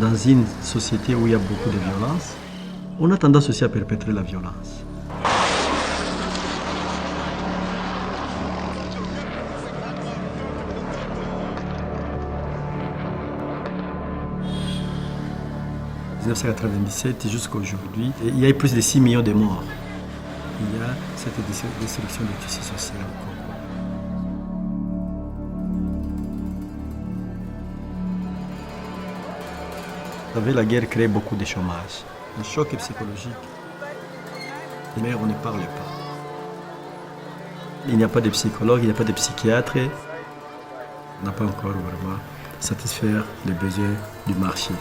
Dans une société où il y a beaucoup de violence, on a tendance aussi à perpétrer la violence. En 1997 jusqu'à aujourd'hui, il y a eu plus de 6 millions de morts. Il y a cette destruction de tissu social au Congo. Vous savez, la guerre crée beaucoup de chômage, un choc psychologique. Mais on ne parle pas. Il n'y a pas de psychologue, il n'y a pas de psychiatre. On n'a pas encore vraiment satisfaire les besoins du marché.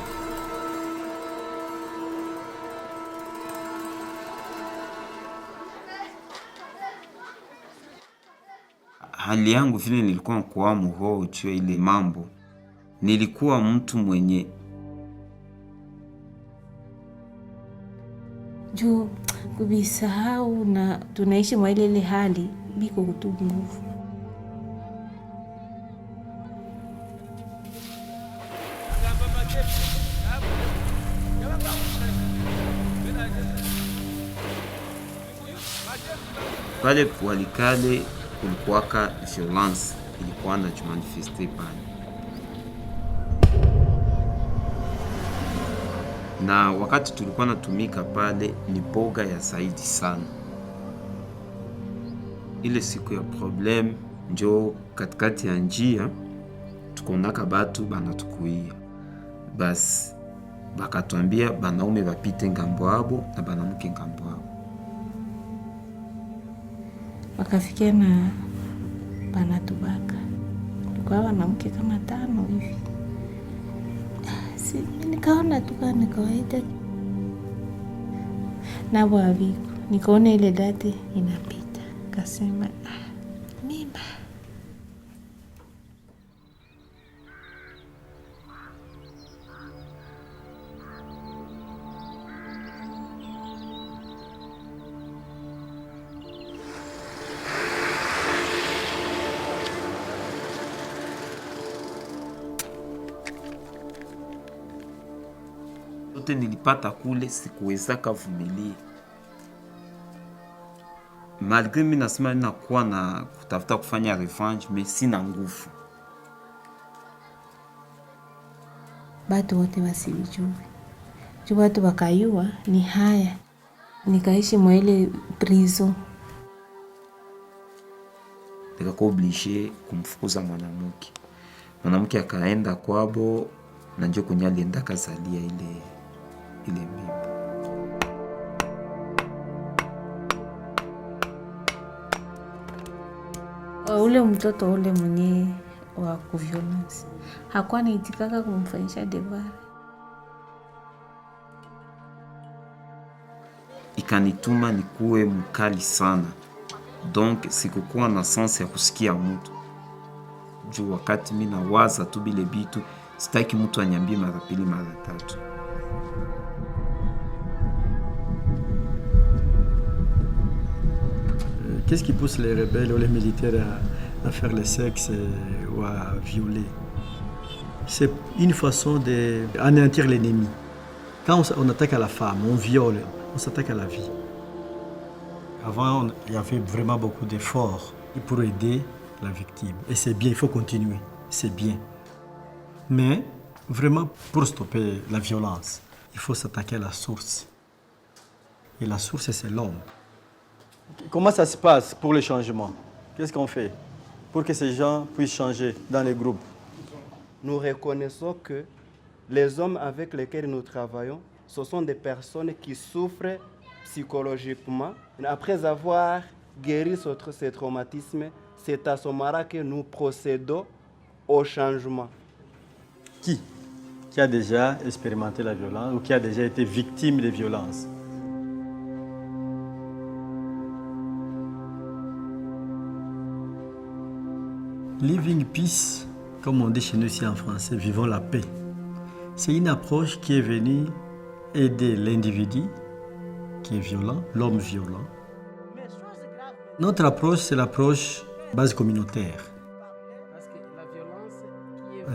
Hali yangu vile nilikuwa mkuamu huo juu ile mambo, nilikuwa mtu mwenye juu kubisahau na tunaishi mwa ile hali biko kutubu nguvu. pale Walikale kulikuwaka violence ilikuwa na manifeste pale, na wakati tulikuwa natumika pale ni boga ya zaidi sana. Ile siku ya problem njo katikati ya njia tukonaka batu banatukuia, basi bakatuambia banaume bapite ngambo abo na banamuke ngambo abo. Wakafikia na banatubaka, tulikuwa wanamke kama 5 hivi. Nikaona tuka ni kawaida na waviku, nikaona ile date inapita, kasema mimba. Yote nilipata kule sikuweza kuvumilia. Malgré mimi nasema ninakuwa na kutafuta kufanya revenge, mais sina nguvu. Batu wote wasijue. Juu watu wakayua ni haya. Nikaishi mwa ile prison. Nikakuwa obligé kumfukuza mwanamke. Mwanamke akaenda kwabo na njoo kwenye alienda kazalia ile mimba. Ule mtoto ule mwenye wa kuviolence hakuwa naitikaka kumfanyisha devoir. Ikanituma nikuwe mkali sana, donc sikukuwa na sense ya kusikia mtu. Juu wakati mimi nawaza tu bile bitu, sitaki mtu anyambie mara pili mara tatu. Qu'est-ce qui pousse les rebelles ou les militaires à faire le sexe ou à violer? C'est une façon d'anéantir l'ennemi. Quand on attaque à la femme, on viole, on s'attaque à la vie. Avant, il y avait vraiment beaucoup d'efforts pour aider la victime. Et c'est bien, il faut continuer, c'est bien. Mais vraiment, pour stopper la violence, il faut s'attaquer à la source. Et la source, c'est l'homme. Comment ça se passe pour le changement? Qu'est-ce qu'on fait pour que ces gens puissent changer dans les groupes? Nous reconnaissons que les hommes avec lesquels nous travaillons, ce sont des personnes qui souffrent psychologiquement. Après avoir guéri ces traumatismes, c'est à ce moment-là que nous procédons au changement. Qui a déjà expérimenté la violence ou qui a déjà été victime de violences? Living peace, comme on dit chez nous ici en français, vivons la paix. C'est une approche qui est venue aider l'individu qui est violent, l'homme violent. Notre approche, c'est l'approche base communautaire.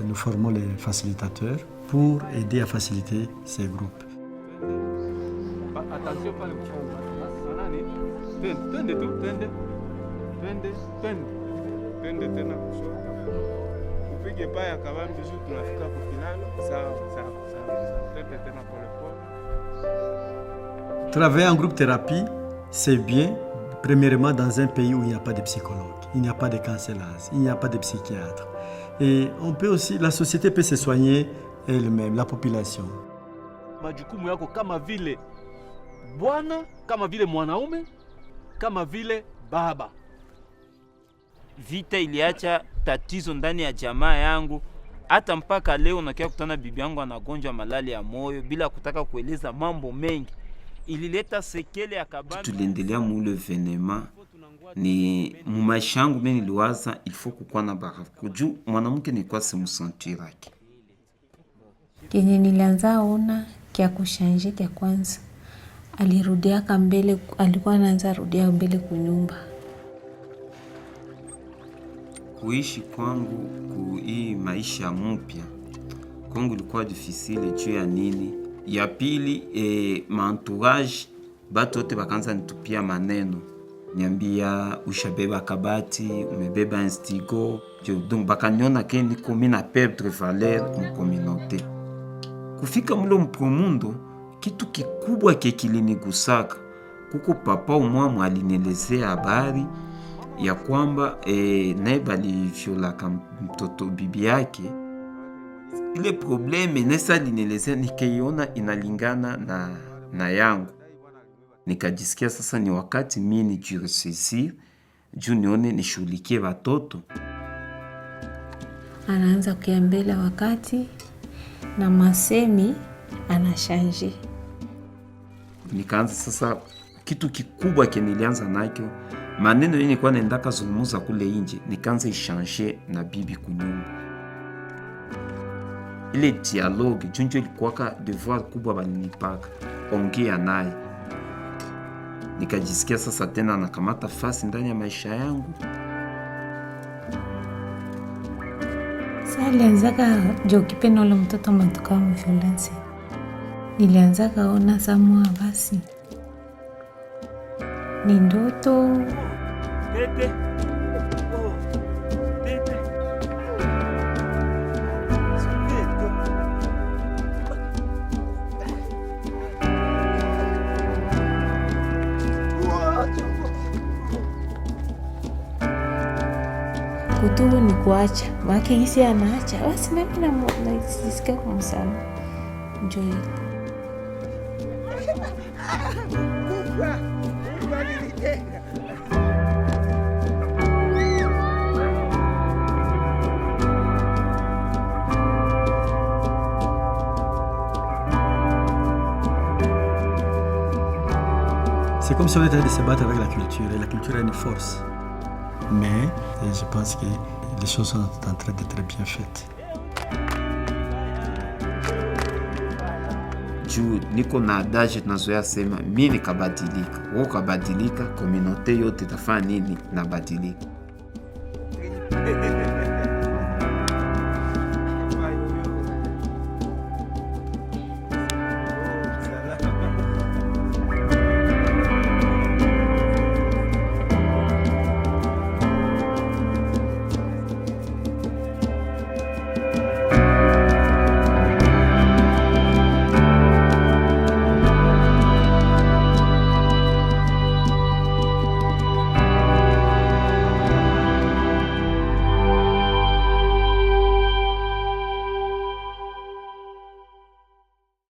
Nous formons les facilitateurs pour aider à faciliter ces groupes. Attention pale sanani, twende tu, twende tena kushoto, upige paya kabambi juu tunafika kwa finalo. Sawa, twende tena polepole. Travailler en groupe thérapie, c'est bien, premièrement dans un pays où il n'y a pas de psychologue, il n'y a pas de cancellage, il n'y a pas de psychiatre. Et on peut aussi, la société peut se soigner elle-même, la population. Majukumu yako kama vile bwana, kama vile mwanaume, kama vile baba. Vita iliacha tatizo ndani ya jamaa yangu. Hata mpaka leo nakia kutana bibi yangu anagonjwa malali ya moyo bila kutaka kueleza mambo mengi. Ilileta sekele ya kabambi. Tuliendelea mule venema. Ni mumaisha yangu mimi niliwaza il faut kukuwa na baraka. Juu mwanamke nilikuwa simusentiraki. Kenye nilianza ona kia kushanje kia kwanza. Alirudia mbele, alikuwa anaanza rudia mbele kunyumba. Kuishi kwangu hii maisha mpya kwangu ilikuwa difficile juu ya nini? Ya pili entourage batu wote bakaanza nitupia maneno. Niambia ushabeba kabati, umebeba instigo. Donc bakaniona ke niko mina perdre valeur en communauté. Kufika mlo mpromundo kitu kikubwa kilinigusaka. Kuko papa umwa alinielezea habari ya kwamba naye baliviolaka mtoto bibi yake. Ile probleme nesa alinielezea nikaiona inalingana na yangu. Nikajisikia sasa ni wakati mimi nijiresaisir juu nione nishughulikie watoto. Anaanza kuambia wakati na masemi anashanje. Nikaanza sasa kitu kikubwa nilianza nacho. Maneno yenye nilikuwa naenda kuzungumza kule nje nikaanza ishange na bibi kunyumba. Ile dialogue junjo ilikuwa devoir kubwa balinipaka. Ongea naye. Nikajisikia sasa tena nakamata fasi ndani ya maisha yangu. Sasa nilianzaka jo kipenda ule mtoto matoka violence. Nilianzaka ona samwa basi. Ni ndoto. Tete. Kutubu ni kuacha. Maki hisi anaacha. Basi nami najisikia kumsama. Enjoy. C'est comme si on était en train de se battre avec la culture, et la culture a une force. Mais je pense que les choses sont en train d'être bien faites. Juu niko na adage tunazoea sema mimi nikabadilika, wewe ukabadilika, communauté yote itafanya nini? Nabadilika.